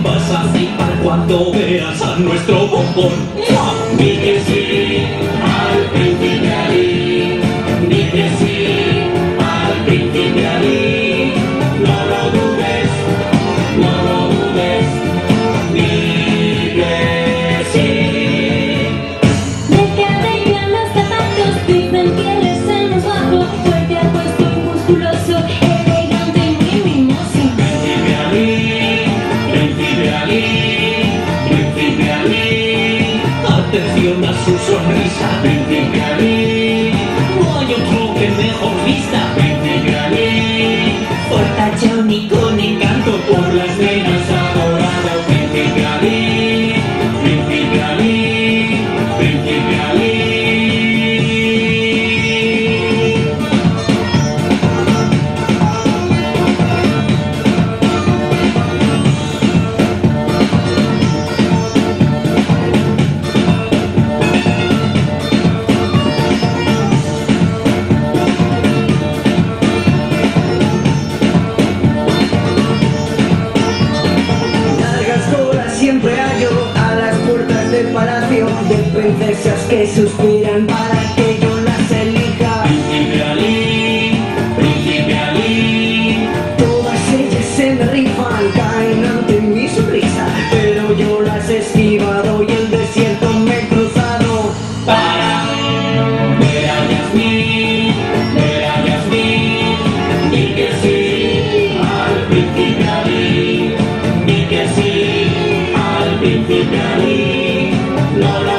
Vas a flipar cuando veas a nuestro bombón. Di que sí al príncipe Ali, di que sí al príncipe Ali. No lo dudes, no lo dudes, di que sí. Deja de crear los zapatos, dicen que eres el más guapo, fuerte, apuesto y musculoso, elegante y muy mimoso. Príncipe Ali, príncipe Ali, príncipe Ali. Atención a su sonrisa, príncipe Ali. No hay otro que mejor vista, príncipe Ali. Fortachón y con encanto por las nenas adorado, príncipe Ali, príncipe Ali, príncipe Ali. Largas colas siempre hallo a las puertas del palacio de princesas que suspiran para que yo las elija. Príncipe Ali, príncipe Ali. Todas ellas se me rifan, caen ante mi sonrisa, pero yo las he esquivado y el desierto me he cruzado. Para ver a Yasmín, ver a Yasmín. Di que sí al príncipe Ali, di que sí al príncipe Ali. No lo